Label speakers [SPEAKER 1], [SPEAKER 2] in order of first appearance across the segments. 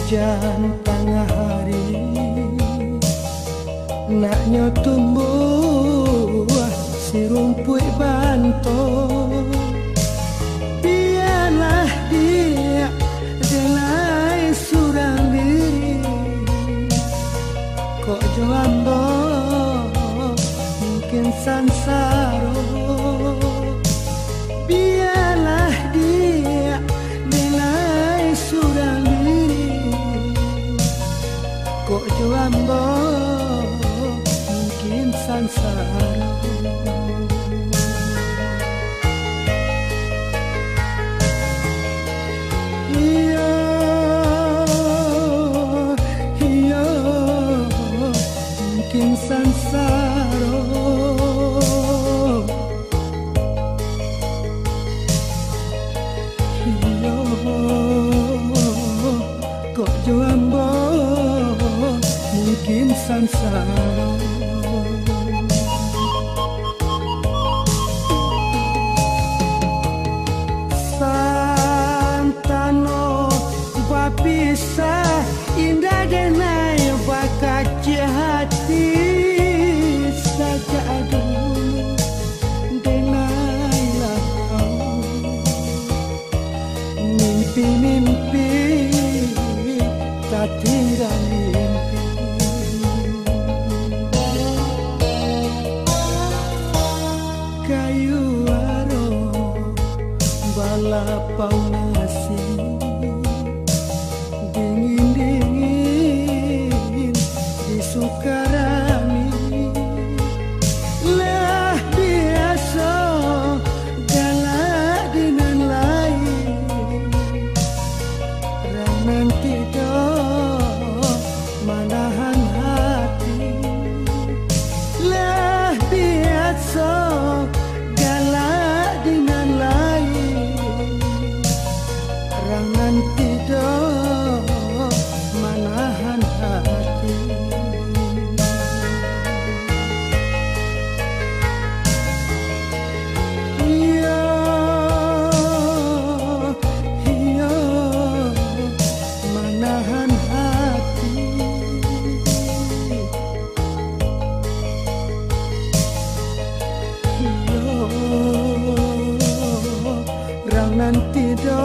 [SPEAKER 1] hujan tengah hari, naknya tumbuh si rumput banto. Biarlah dia delai surang diri, kok joambo mungkin sansaro. Biarlah dia delai surang diri, kok joambo mungkin sansaro. Mungkin sansaro, iyo kok joambo mungkin sansaro. Santano bapisah indah denai bakaci hati saja dulu denailah kau mimpi-mimpi tak tinggal mimpi. Kayu aro balapau nasi dingin-dingin di Sukarami. Lah biasa galak dengan lain, orang nanti do manahan hati. Lah biasa galak dengan lain, orang nanti do manahan hati. Iya, iya, manahan hati. Iya, orang nanti do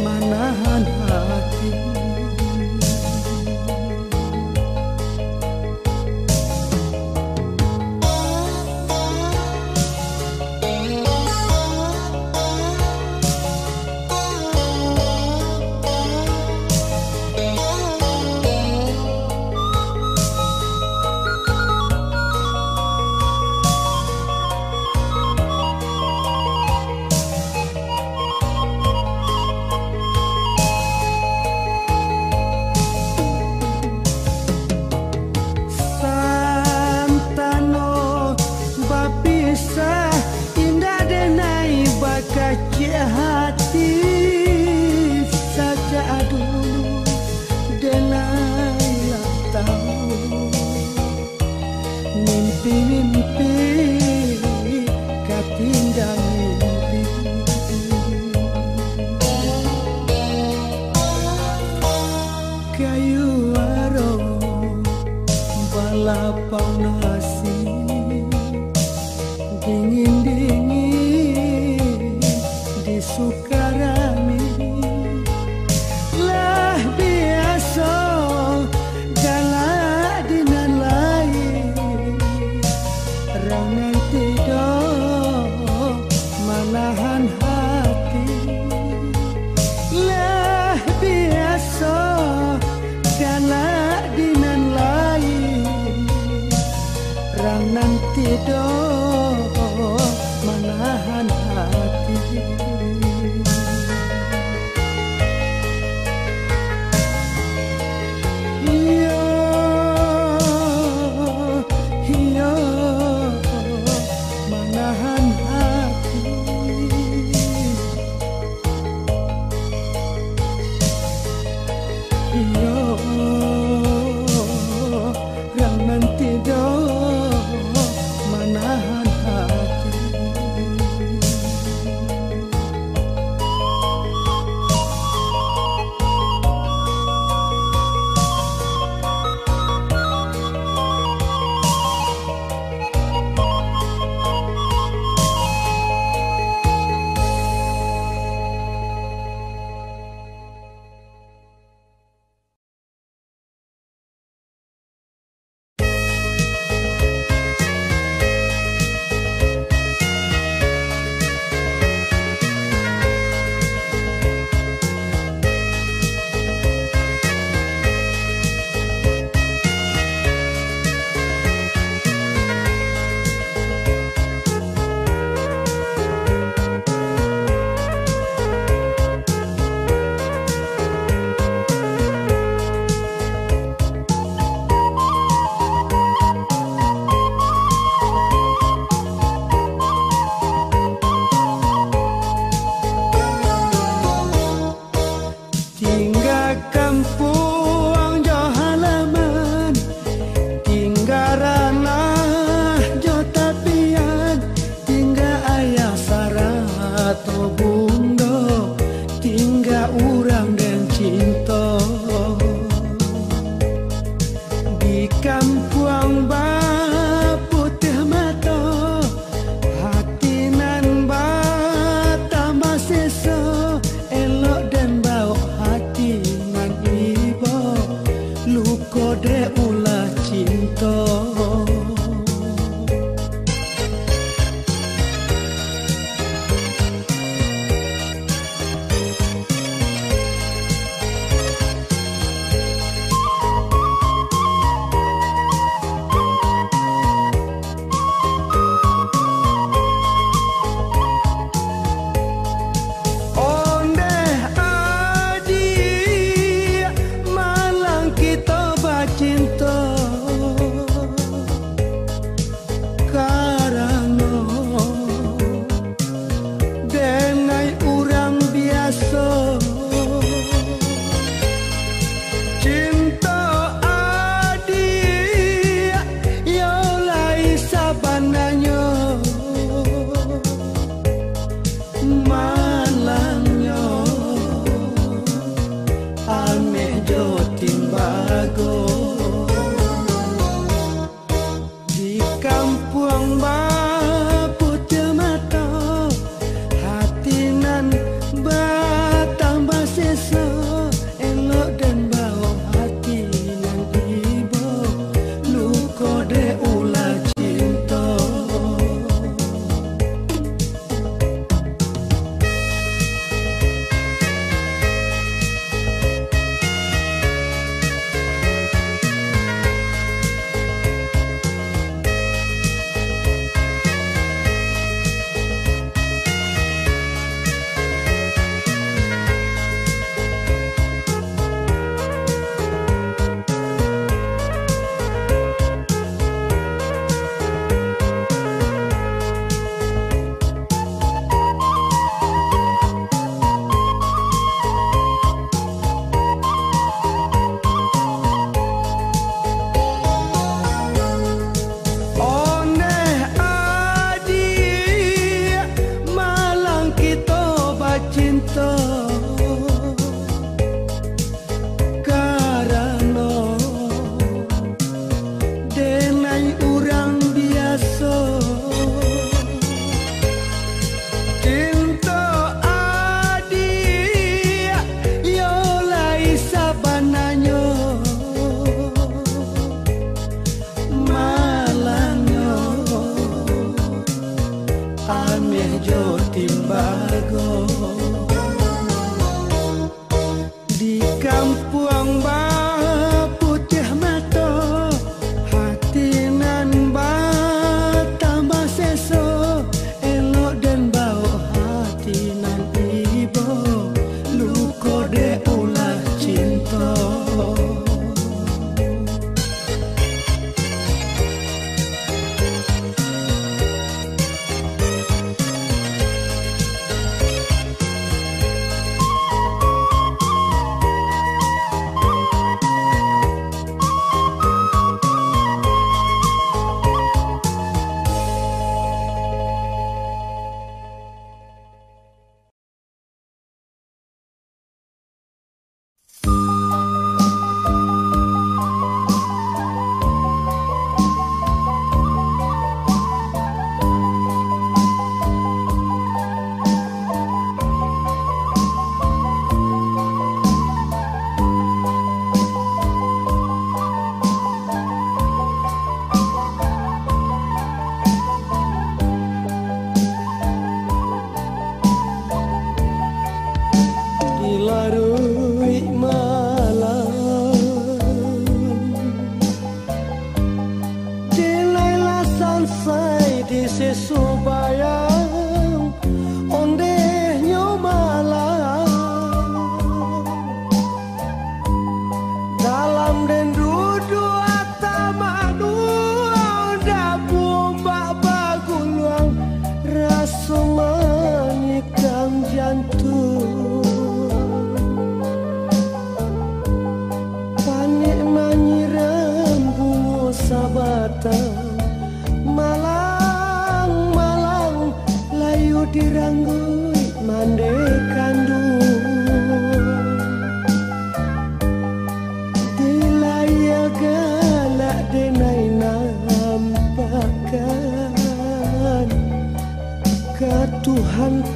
[SPEAKER 1] manahan hati. Bakaci hati saja dulu denailah tahu mimpi-mimpi katindak mimpi. Kayu aro balapau nasi dingin-dingin di Sukarami. Lah biasa galak dengan lain, orang nanti do manahan hati. Lah biasa galak dengan lain, orang nanti do manahan hati. Iya, iya, manahan hati. Iya, yang nanti do manahan hati. tinggal kampung jo halaman, tinggal ranah jo tapian, tinggal ayah sarah to bundo, tinggal urang dan cinta. Di kampung putih mata, hati nan tambah seso, elok dan bau hati nan ibo, luko de ulah cinta. Cinta karena denai urang biasa, cinta adik yolai sabananya, malangnya ameh jo timbago. Kampung putih mata, hati nan tambah seso, elok dan bau hati nan ibo, luko de ulah cinta. Cinta karena denai urang biasa, cinta adik yolai sabananya, malangnya ameh jo timbago. Di kampung putih mata, hati nan tambah seso, elok dan bau hati nan ibo, luko de ulah cinta.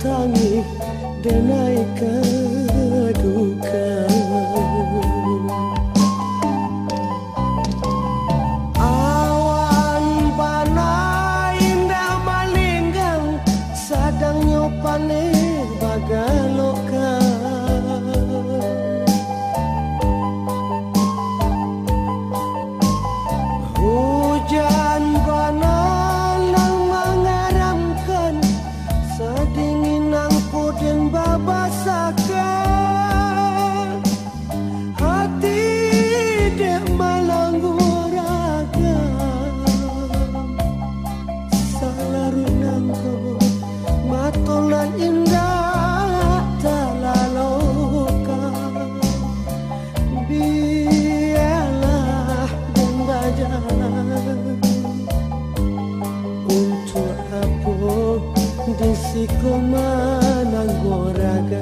[SPEAKER 1] tangi denai keduka. Awan panai indah malinggang sadang nyopane bagaloka. Hujan banalang mengaramkan sedinginan pudin babasakan hati dek malanggu raga salarunang ko matolan indah talaloka biarlah dan bajalan untuk apa disiko manang goraga.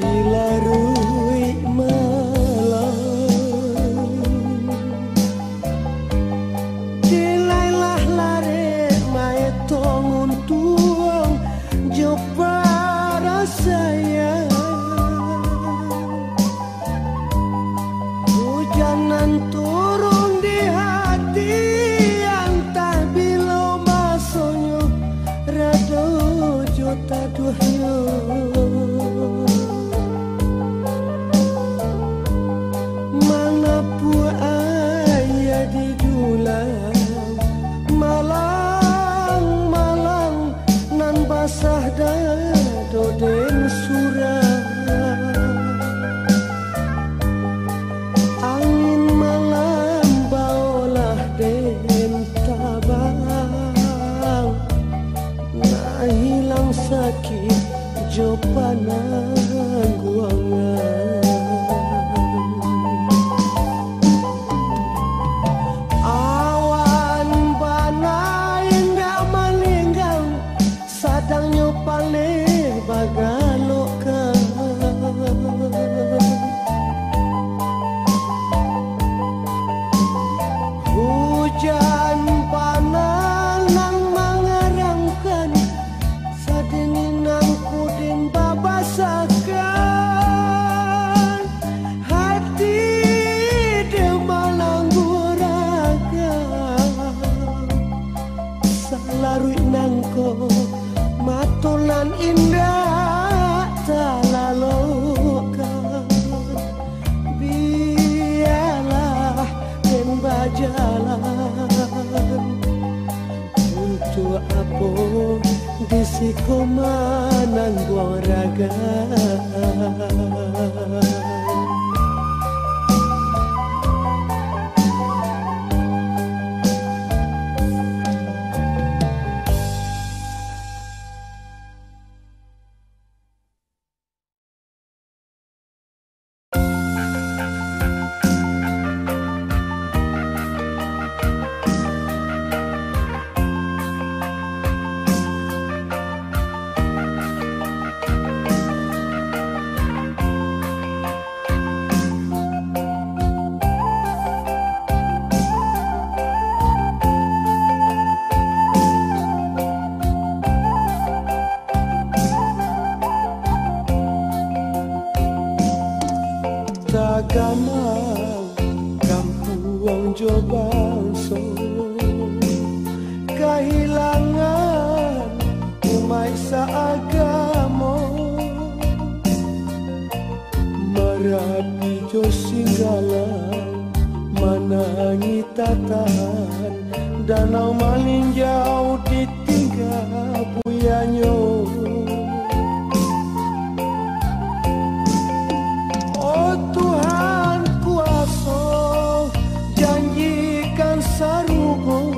[SPEAKER 1] Dilarui malam dilailah lare mae tongun tuang jo para saya hujanan turun di hati yang tak bilo masonyo rado jota duhyo. Malang-malang nan basah dado den surah angin malam baolah den tabang nah hilang sakit jo panangguangan. Hujan panalang mengaramkan sedinginan pudin babasakan hati dia malanggu raga salarui nangko matolan indah talaloka biarlah den bajalan untuk apa disiko manang goraga. Tagamau kampuang Jobangso kehilangan umai saagamo Merapi jo singgalan manangi tatahan danau malinjau ditinggal buyanyo. Oh Tuhan kuasa janjikan sarugo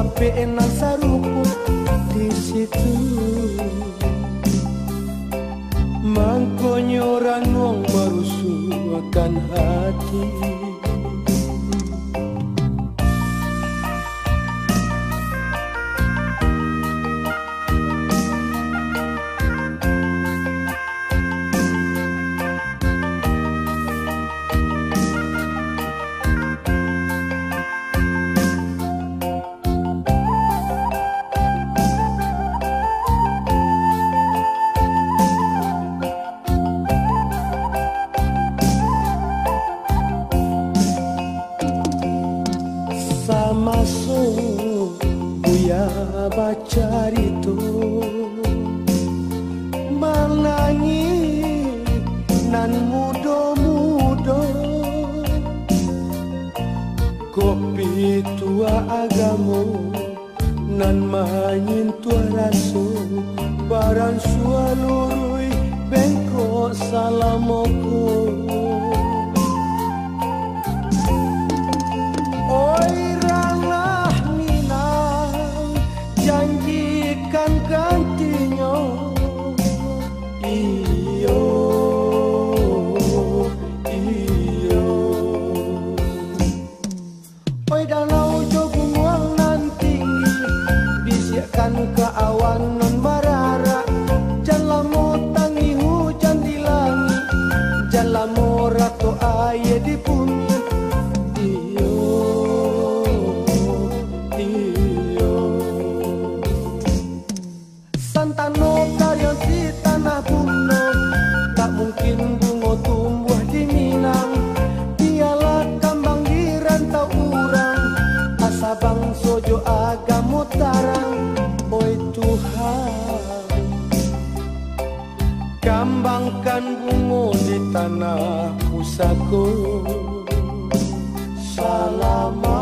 [SPEAKER 1] ape enak sarupo di situ. Mangkonyo ranong merusuhkan hati. Masuk buya baca itu menangi nan mudo-mudo kopi tua agamo nan manyin tua raso baran sualurui bengkok salamoko. Janjikan gantinya, iyo, iyo. Oi danau jogung wang nan tinggi, bisikan ke awan nan barara. Jalamu tangi hujan di langit, jalamu ratu air di bumi. Santano karya di tanah buno, tak mungkin bunga tumbuh di Minang. Dialah kambang di rantau urang, asabang sojo agamo tarang. Oi Tuhan, kambangkan bunga di tanah pusako. Salamai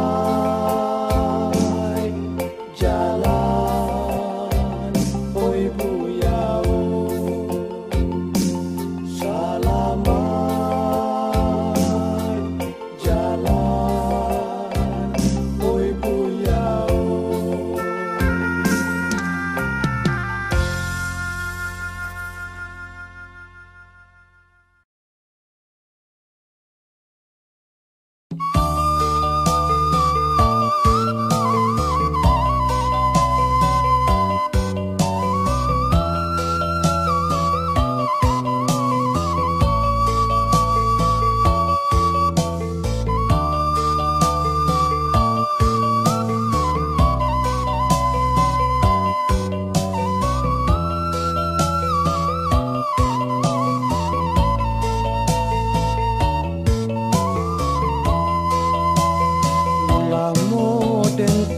[SPEAKER 1] jalan oi buyau, salamai jalan oi buyau.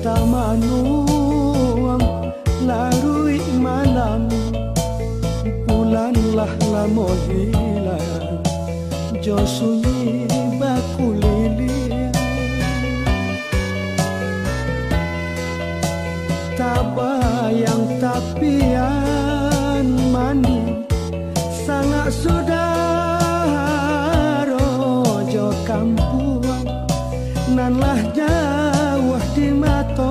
[SPEAKER 1] Tamanuang larui malam, bulanlah lamo hilang, jo sunyi bakulili. Tabayang tapian mani, sangat sudah rojo kampuang, nanlah jauh di mato.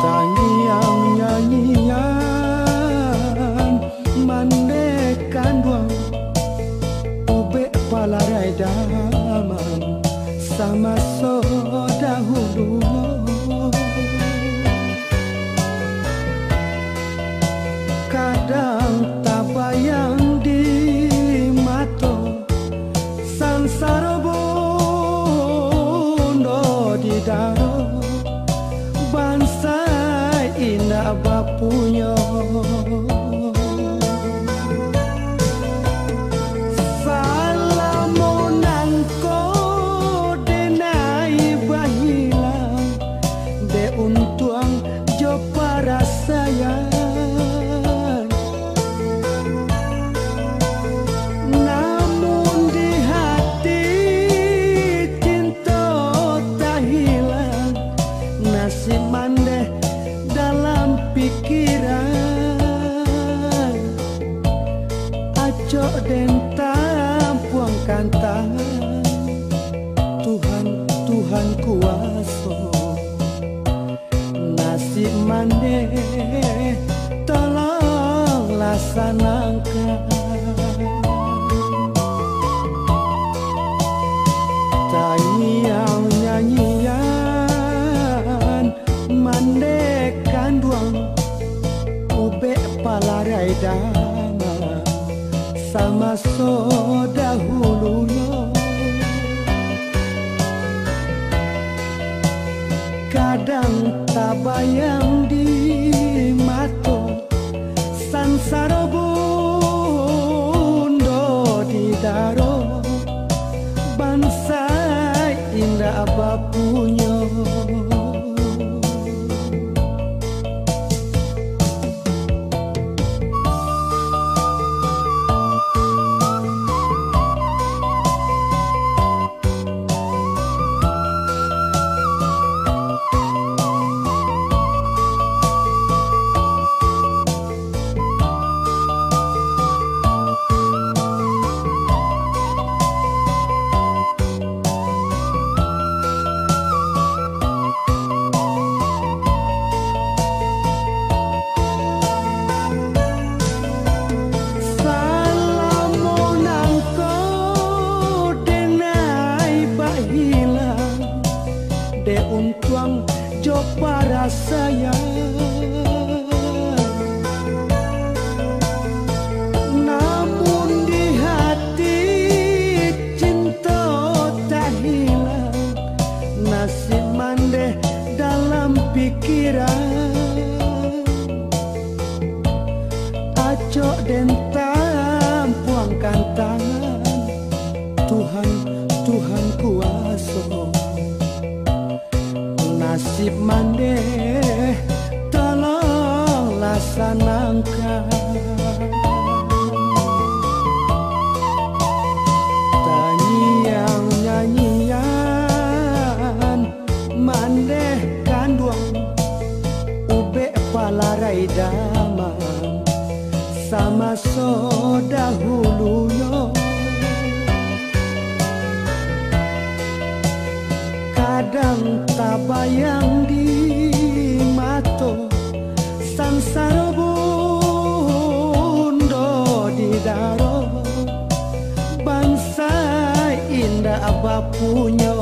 [SPEAKER 1] Tangiang nyanyian mandekan duang, ube palarai damang sama dahulu. Kadang tabayang di mato, sansara bondo di daro, bangsa indah bapunya. Salamonan ko denai bahilang, Tuhan kuasa nasib mande tolong laksanakan tanyang nyanyian mandekan duang ube palarai dama sama so dahulunya kadang tak bayang di mata sansara bundo di daro bangsa indah bapunya para saya namun di hati cinta tak hilang nasib mandeh dalam pikiran acok dan tampuangkan tangan Tuhan Tuhan kuasa nasib mandeh tolong laksanakan tanyang nyanyian mandeh kanduang ube palarai damang sama so dahulunya kadang tak bayang di mata sansara bundo di daro bangsa indah bapunya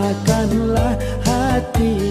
[SPEAKER 1] Rasakanlah hati